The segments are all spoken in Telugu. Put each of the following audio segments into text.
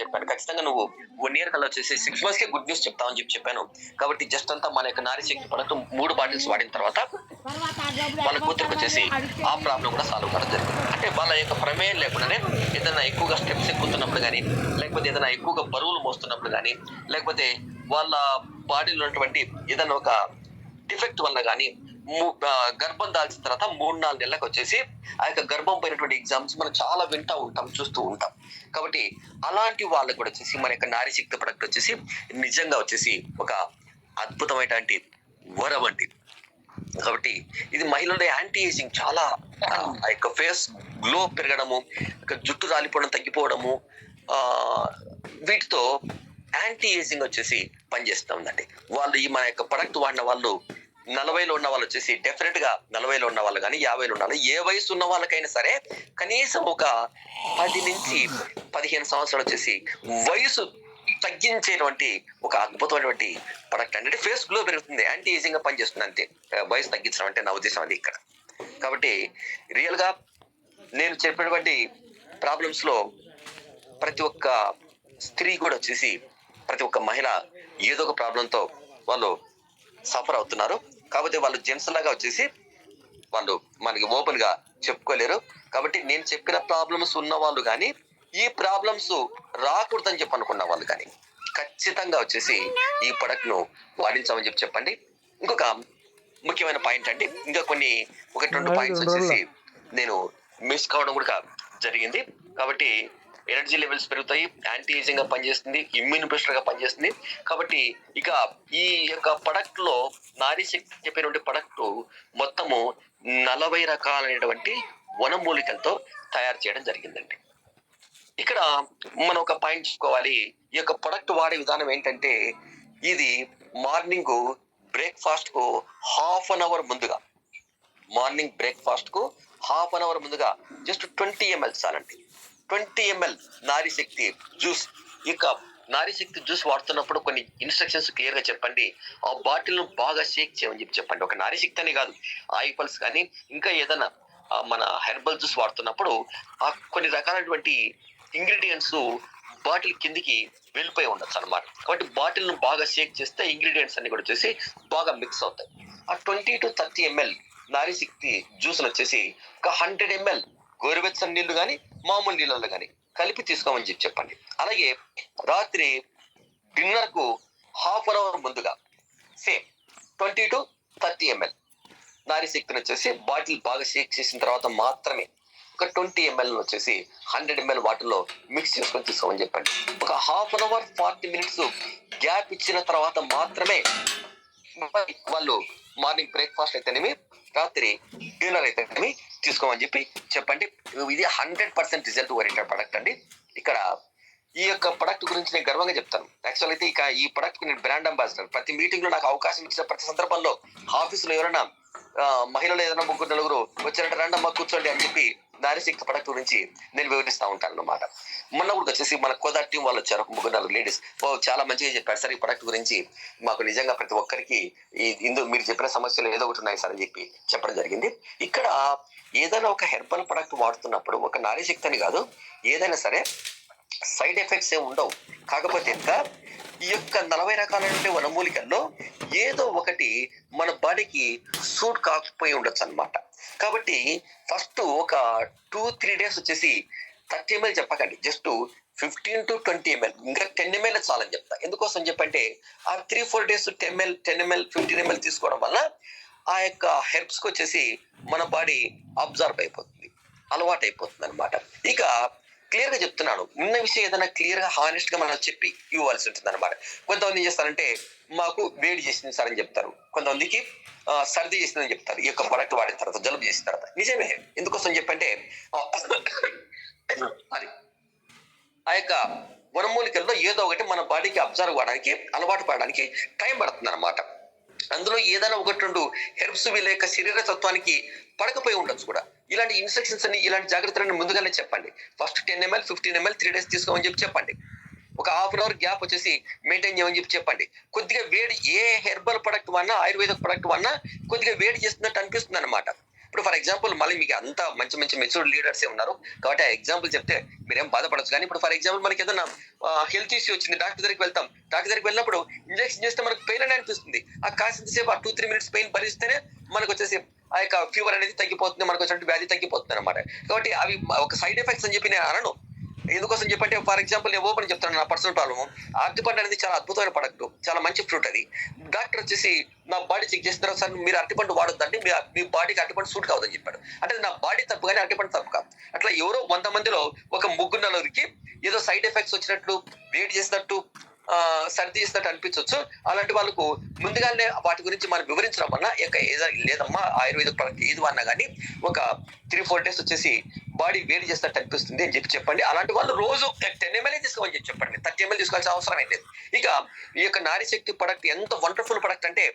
చెప్పాను. ఖచ్చితంగా నువ్వు 1 ఇయర్ కల్లా వచ్చేసి 6 మంత్స్‌కే గుడ్ న్యూస్ చెప్తావని చెప్పాను. కాబట్టి జస్ట్ అంతా మన యొక్క నారీ శక్తి ప్రొడక్ట్ 3 బాటిల్స్ వాడిన తర్వాత వాళ్ళ కూతురికొచ్చేసి ఆ ప్రాబ్లమ్ కూడా సాల్వ్ కావడం జరిగింది. అంటే వాళ్ళ యొక్క ప్రమేయం లేకుండానే ఏదైనా ఎక్కువగా స్టెప్స్ ఎక్కుతున్నప్పుడు గానీ, లేకపోతే ఏదైనా ఎక్కువగా బరువులు మోస్తున్నప్పుడు గానీ, లేకపోతే వాళ్ళ బాడీలో ఉన్నటువంటి ఏదైనా ఒక డిఫెక్ట్ వల్ల గానీ గర్భం దాల్చిన తర్వాత 3-4 నెలలకు వచ్చేసి ఆ యొక్క గర్భం పోయినటువంటి ఎగ్జామ్స్ మనం చాలా వింటా ఉంటాం, చూస్తూ ఉంటాం. కాబట్టి అలాంటి వాళ్ళకు కూడా వచ్చేసి మన యొక్క నారీ శక్తి ప్రొడక్ట్ వచ్చేసి నిజంగా వచ్చేసి ఒక అద్భుతమైనటువంటి వరం అండి. కాబట్టి ఇది మహిళల్లో యాంటీ ఏజింగ్ చాలా ఆ యొక్క ఫేస్ గ్లో పెరగడము, జుట్టు రాలిపోవడం తగ్గిపోవడము, ఆ వీటితో యాంటీ ఏజింగ్ వచ్చేసి పనిచేస్తుందండి. వాళ్ళు ఈ మన యొక్క ప్రొడక్ట్ వాడిన వాళ్ళు 40లో ఉన్న వాళ్ళు వచ్చేసి డెఫినెట్ గా 40లో ఉన్న వాళ్ళు కానీ 50లో ఉన్న వాళ్ళు, ఏ వయసు ఉన్న వాళ్ళకైనా సరే కనీసం ఒక 10 నుంచి 15 సంవత్సరాలు వచ్చేసి వయసు తగ్గించేటువంటి ఒక అద్భుతమైనటువంటి ప్రొడక్ట్ అంటే ఫేస్ గ్లో పెరుగుతుంది, యాంటీ ఏజింగ్ గా పనిచేస్తుంది అంతే. వయసు తగ్గించడం అంటే నా ఉద్దేశం అది ఇక్కడ. కాబట్టి రియల్ గా నేను చెప్పినటువంటి ప్రాబ్లమ్స్ లో ప్రతి ఒక్క స్త్రీ కూడా వచ్చేసి, ప్రతి ఒక్క మహిళ ఏదో ఒక ప్రాబ్లంతో వాళ్ళు సఫర్ అవుతున్నారు. కాకపోతే వాళ్ళు జెంట్స్ లాగా వచ్చేసి వాళ్ళు మనకి ఓపెన్ గా చెప్పుకోలేరు. కాబట్టి నేను చెప్పిన ప్రాబ్లమ్స్ ఉన్న వాళ్ళు కానీ, ఈ ప్రాబ్లమ్స్ రాకూడదని చెప్పి అనుకున్న వాళ్ళు కానీ ఖచ్చితంగా వచ్చేసి ఈ ప్రొడక్ట్ ను వాడించామని చెప్పండి. ఇంకొక ముఖ్యమైన పాయింట్ అంటే ఇంకా కొన్ని 1-2 పాయింట్స్ వచ్చేసి నేను మిస్ కావడం కూడా జరిగింది. కాబట్టి ఎనర్జీ లెవెల్స్ పెరుగుతాయి, యాంటీ ఏజింగ్ గా పనిచేస్తుంది, ఇమ్యూన్ బూస్టర్ గా పనిచేస్తుంది. కాబట్టి ఇక ఈ యొక్క ప్రొడక్ట్ లో నారీ శక్తి చెప్పినటువంటి ప్రొడక్ట్ మొత్తము 40 రకాలైనటువంటి వనమూలికలతో తయారు చేయడం జరిగిందండి. ఇక్కడ మనం ఒక పాయింట్ చూసుకోవాలి. ఈ యొక్క ప్రొడక్ట్ వాడే విధానం ఏంటంటే, ఇది మార్నింగ్ బ్రేక్ఫాస్ట్ కు హాఫ్ అన్ అవర్ ముందుగా, మార్నింగ్ బ్రేక్ఫాస్ట్ కు హాఫ్ అన్ అవర్ ముందుగా జస్ట్ 20 ml చాలండి. 20 ml నారీ శక్తి జ్యూస్. ఇక నారీ శక్తి జ్యూస్ వాడుతున్నప్పుడు కొన్ని ఇన్స్ట్రక్షన్స్ క్లియర్ గా చెప్పండి. ఆ బాటిల్ ను బాగా షేక్ చేయమని చెప్పండి. ఒక నారీ శక్తి అని కాదు, ఆయిల్స్ కానీ ఇంకా ఏదైనా మన హెర్బల్ జ్యూస్ వాడుతున్నప్పుడు ఆ కొన్ని రకాలైనటువంటి ఇంగ్రీడియంట్స్ బాటిల్ కిందికి వెళ్ళిపోయి ఉండొచ్చు అనమాట. కాబట్టి బాటిల్ ను బాగా షేక్ చేస్తే ఇంగ్రీడియంట్స్ అన్ని కూడా వచ్చేసి బాగా మిక్స్ అవుతాయి. ఆ 20 to 30 ml Nari Shakti juice వచ్చేసి ఒక 100 ml గోరువెచ్చని నీళ్లు కానీ మామూలు నీళ్ళలో కానీ కలిపి తీసుకోమని చెప్పండి. అలాగే రాత్రి డిన్నర్ కు హాఫ్ అన్ అవర్ ముందుగా సేమ్ 20 to 30 ml నారీ శక్తిని వచ్చేసి బాటిల్ బాగా షేక్ చేసిన తర్వాత మాత్రమే ఒక 20 ml వచ్చేసి 100 ml వాటర్లో మిక్స్ చేసుకొని తీసుకోమని చెప్పండి. ఒక half an hour 40 minutes gap ఇచ్చిన తర్వాత మాత్రమే వాళ్ళు మార్నింగ్ బ్రేక్ఫాస్ట్ అయితేనేమి, రాత్రి డిన్నర్ అయితేనేమి తీసుకోమని చెప్పండి. ఇది 100% రిజల్ట్ ఓరియంటెడ్ ప్రొడక్ట్ అండి. ఇక్కడ ఈ యొక్క ప్రొడక్ట్ గురించి నేను గర్వంగా చెప్తాను. యాక్చువల్ అయితే ఇక ఈ ప్రొడక్ట్ నేను బ్రాండ్ అంబాసిడర్. ప్రతి మీటింగ్ లో నాకు అవకాశం ఇచ్చిన ప్రతి సందర్భంలో ఆఫీసులో ఎవరైనా మహిళలు ఏదైనా 3-4 వచ్చారంటే రండమ్మా కూర్చోండి అని చెప్పి నారీ శక్తి ప్రొడక్ట్ గురించి నేను వివరిస్తూ ఉంటాను అన్నమాట. మొన్న కూడా వచ్చేసి మన కోదా టీం వాళ్ళు వచ్చారు, 3-4 లేడీస్. చాలా మంచిగా చెప్పారు సార్ ఈ ప్రొడక్ట్ గురించి, మాకు నిజంగా ప్రతి ఒక్కరికి మీరు చెప్పిన సమస్యలు ఏదో ఒకటి ఉన్నాయి సార్ అని చెప్పి చెప్పడం జరిగింది. ఇక్కడ ఏదైనా ఒక హెర్బల్ ప్రొడక్ట్ వాడుతున్నప్పుడు ఒక నారీ శక్తి అని కాదు, ఏదైనా సరే సైడ్ ఎఫెక్ట్స్ ఏమి ఉండవు. కాకపోతే ఇంకా ఈ యొక్క 40 రకాలైన వనమూలికల్లో ఏదో ఒకటి మన బాడీకి సూట్ కాకపోయి ఉండొచ్చు అనమాట. కాబట్టి ఫస్ట్ ఒక 2-3 days వచ్చేసి 30 ml చెప్పకండి, జస్ట్ 15 to 20 ml, ఇంకా 10 ml చాలని చెప్తా. ఎందుకోసం చెప్పంటే ఆ 3-4 days 10 ml 15 ml తీసుకోవడం వల్ల ఆ యొక్క హెర్బ్స్ కి వచ్చేసి మన బాడీ అబ్జర్వ్ అయిపోతుంది, అలవాటు అయిపోతుంది అనమాట. ఇక క్లియర్ గా చెప్తున్నాను, ఉన్న విషయం ఏదైనా క్లియర్ గా హానెస్ట్ గా మనం చెప్పి ఇవ్వాల్సి ఉంటుంది అనమాట. కొంతమంది ఏం చేస్తారంటే మాకు వేడి చేసింది సార్ అని చెప్తారు, కొంతమందికి సర్ది చేసిందని చెప్తారు. ఈ యొక్క ప్రొడక్ట్ వాడిన తర్వాత, జలుబు చేసిన తర్వాత. నిజమే, ఎందుకోసం చెప్పంటే అది ఆ యొక్క వనమూలికల్లో ఏదో ఒకటి మన బాడీకి అబ్జర్వ్ అవ్వడానికి, అలవాటు పడడానికి టైం పడుతుంది అనమాట. అందులో ఏదైనా 1-2 హెర్బ్స్ వీళ్ళ యొక్క శరీర తత్వానికి పడకపోయి ఉండొచ్చు కూడా. ఇలాంటి ఇన్స్ట్రక్షన్స్ అన్ని, ఇలాంటి జాగ్రత్తలన్నీ ముందుగానే చెప్పండి. ఫస్ట్ 10 ml 15 ml 3 days తీసుకోమని చెప్పండి. ఒక హాఫ్ అన్ అవర్ గ్యాప్ వచ్చేసి మెయింటైన్ చేయమని చెప్పండి. కొద్దిగా వేడి, ఏ హెర్బల్ ప్రొడక్ట్ వన్నా ఆయుర్వేదిక్ ప్రొడక్ట్ వన్నా కొద్దిగా వేడి చేస్తున్నట్టు అనిపిస్తుంది అనమాట. ఇప్పుడు ఫర్ ఎగ్జాంపుల్ మళ్ళీ మీకు అంత మంచి మంచి మెచ్యూర్డ్ లీడర్స్ ఉన్నారు కాబట్టి ఆ ఎగ్జాంపుల్ చెప్తే మీరేం బాధపడచ్చు. కానీ ఇప్పుడు ఫర్ ఎగ్జాంపుల్ మనకి ఏదైనా హెల్త్ ఇష్యూ వచ్చింది, డాక్టర్ దగ్గరికి వెళ్తాం. డాక్టర్ దగ్గరికి వెళ్ళినప్పుడు ఇంజెక్షన్ చేస్తే మనకు పెయిన్ అని అనిపిస్తుంది. ఆ కాసింతసేపు ఆ 2-3 మినిట్స్ పెయిన్ భరిస్తేనే మనకు వచ్చేసి ఆ యొక్క ఫీవర్ అనేది తగ్గిపోతుంది, మనకు వచ్చినట్టు వ్యాధి తగ్గిపోతుంది అనమాట. కాబట్టి అవి ఒక సైడ్ ఎఫెక్ట్స్ అని చెప్పి నేను అనను. ఎందుకోసం చెప్పంటే ఫర్ ఎగ్జాంపుల్ నేను ఓపెన్ చెప్తాను నా పర్సనల్ ప్రాబ్లమ్. అరటిపండు అనేది చాలా అద్భుతమైన ప్రొడక్ట్, చాలా మంచి ఫ్రూట్. అది డాక్టర్ వచ్చేసి నా బాడీ చెక్ చేసిన తర్వాత సార్ మీరు అరటిపండు వాడొద్దండి, మీ బాడీకి అరటిపండు సూట్ కావద్దని చెప్పాడు. అంటే నా బాడీ తప్పు కానీ అరటిపండు తప్పు కాదు. అట్లా ఎవరో 100 మందిలో ఒక 3-4కి ఏదో సైడ్ ఎఫెక్ట్స్ వచ్చినట్లు, వేడి చేసినట్టు, సర్ది చేసినట్టు అనిపించవచ్చు. అలాంటి వాళ్ళకు ముందుగానే వాటి గురించి మనం వివరించడం వల్ల లేదమ్మా ఆయుర్వేద ప్రొడక్ట్ ఏది అన్నా కానీ ఒక 3-4 డేస్ వచ్చేసి బాడీ వేడి చేసినట్టు అనిపిస్తుంది అని చెప్పండి. అలాంటి వాళ్ళు రోజు 10 ml తీసుకోమని చెప్పండి. 30 ml తీసుకోవాల్సిన అవసరం ఏం లేదు. ఇక ఈ యొక్క నారీ శక్తి ప్రొడక్ట్ ఎంత వండర్ఫుల్ ప్రొడక్ట్ అంటే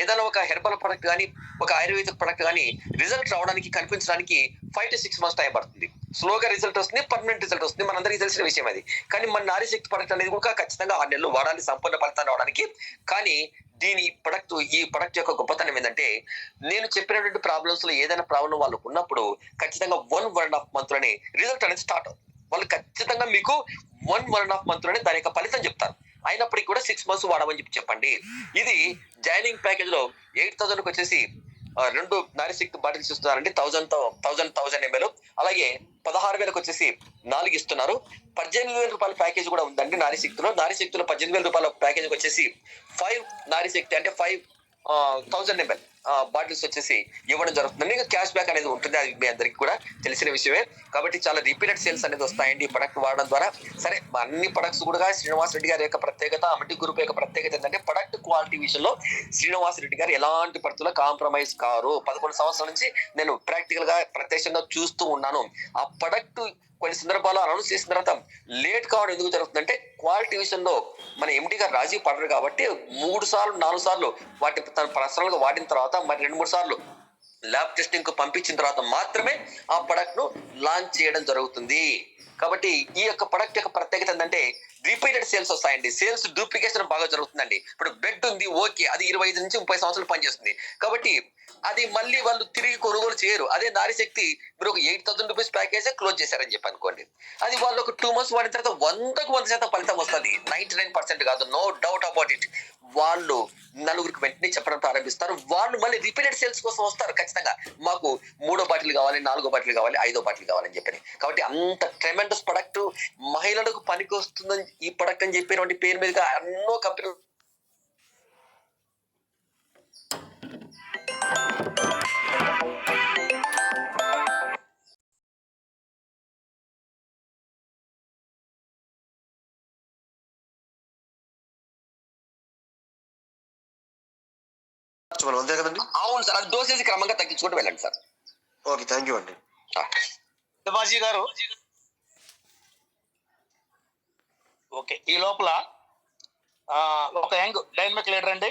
ఏదైనా ఒక హెర్బల్ ప్రొడక్ట్ కానీ ఒక ఆయుర్వేదిక్ ప్రొడక్ట్ కానీ రిజల్ట్ రావడానికి కనిపించడానికి 5 to 6 months టైం పడుతుంది. స్లోగా రిజల్ట్ వస్తుంది, పర్మనెంట్ రిజల్ట్ వస్తుంది, మనందరికీ తెలిసిన విషయం అది. కానీ మన నారీ శక్తి ప్రొడక్ట్ అనేది కూడా ఖచ్చితంగా 6 నెలలు వాడాలి సంపూర్ణ ఫలితాన్ని రావడానికి. కానీ ఈ ప్రొడక్ట్ యొక్క గొప్పతనం ఏంటంటే నేను చెప్పినటువంటి ప్రాబ్లమ్స్ లో ఏదైనా ప్రాబ్లం వాళ్ళకు ఉన్నప్పుడు ఖచ్చితంగా 1-1.5 month లోనే రిజల్ట్ అనేది స్టార్ట్ అవుతుంది. వాళ్ళు ఖచ్చితంగా మీకు 1-1.5 month లోనే దాని యొక్క ఫలితం చెప్తారు. అయినప్పటికీ కూడా 6 months వాడమని చెప్పండి. ఇది జాయినింగ్ ప్యాకేజ్ లో 8,000కి వచ్చేసి 2 నారీ శక్తి బాటిల్స్ ఇస్తున్నారండి. 1000 ml. అలాగే 16,000కి వచ్చేసి 4 ఇస్తున్నారు. 18,000 రూపాయల ప్యాకేజ్ కూడా ఉందండి నారీ శక్తిలో. 18,000 రూపాయల ప్యాకేజ్ వచ్చేసి 5 నారీ శక్తి అంటే 5,000 ml బాటిల్స్ వచ్చేసి ఇవ్వడం జరుగుతుంది. ఇంకా క్యాష్ బ్యాక్ అనేది ఉంటుంది, అది మీ అందరికి కూడా తెలిసిన విషయమే. కాబట్టి చాలా రిపీటెడ్ సేల్స్ అనేది వస్తాయండి ఈ ప్రొడక్ట్ వాడడం ద్వారా. సరే, అన్ని ప్రొడక్ట్స్ కూడా శ్రీనివాస్ రెడ్డి గారి యొక్క ప్రత్యేకత, అమిటి గ్రూప్ యొక్క ప్రత్యేకత ఏంటంటే ప్రొడక్ట్ క్వాలిటీ విషయంలో శ్రీనివాస్ రెడ్డి గారు ఎలాంటి పరిస్థితుల్లో కాంప్రమైజ్ కారు. 11 సంవత్సరాల నుంచి నేను ప్రాక్టికల్ గా ప్రత్యక్షంగా చూస్తూ ఉన్నాను. ఆ ప్రొడక్ట్ కొన్ని సందర్భాల్లో అనౌన్స్ చేసిన తర్వాత లేట్ కావడం ఎందుకు జరుగుతుందంటే క్వాలిటీ విషయంలో మన ఎండి గారు రాజీ పడరు కాబట్టి 3 సార్లు 4 సార్లు వాటి తన పర్సనల్ గా వాడిన తర్వాత మరి 2-3 సార్లు ల్యాబ్ టెస్టింగ్ కు పంపించిన తర్వాత మాత్రమే ఆ ప్రొడక్ట్ ను లాంచ్ చేయడం జరుగుతుంది. కాబట్టి ఈ యొక్క ప్రొడక్ట్ యొక్క ప్రత్యేకత ఏంటంటే రిపీటెడ్ సేల్స్ వస్తాయండి. సేల్స్ డూప్లికేషన్ బాగా జరుగుతుందండి. ఇప్పుడు బెడ్ ఉంది, ఓకే, అది 25 నుంచి 30 సంవత్సరాలు పనిచేస్తుంది కాబట్టి అది మళ్ళీ వాళ్ళు తిరిగి కొనుగోలు చేయరు. అదే నారీ శక్తి మీరు ఒక 8,000 రూపీస్ ప్యాకేజ్ క్లోజ్ చేశారని చెప్పి అనుకోండి, అది వాళ్ళు ఒక 2 months వాడిన తర్వాత 100% ఫలితం వస్తుంది. 99% కాదు, నో డౌట్ అబౌట్ ఇట్. వాళ్ళు నలుగురికి వెంటనే చెప్పడం ప్రారంభిస్తారు. వాళ్ళు మళ్ళీ రిపీటెడ్ సేల్స్ కోసం వస్తారు. ఖచ్చితంగా మాకు 3వ బాటిల్ కావాలి, 4వ బాటిల్ కావాలి, 5వ బాటిల్ కావాలని చెప్పని. కాబట్టి అంత ట్రెమెండస్ ప్రొడక్ట్, మహిళలకు పనికి వస్తుందని ఈ ప్రొడక్ట్ అని చెప్పినటువంటి పేరు మీదుగా ఎన్నో కంపెనీలు అంతే కదండి. అవును సార్, అది డోసేజ్ క్రమంగా తగ్గించుకుంటూ వెళ్ళండి సార్. ఓకే, థ్యాంక్ యూ అండి. బాజీ గారు, ఓకే, ఈ లోపల ఒక యంగ్ డైనమిక్ లీడర్ అండి,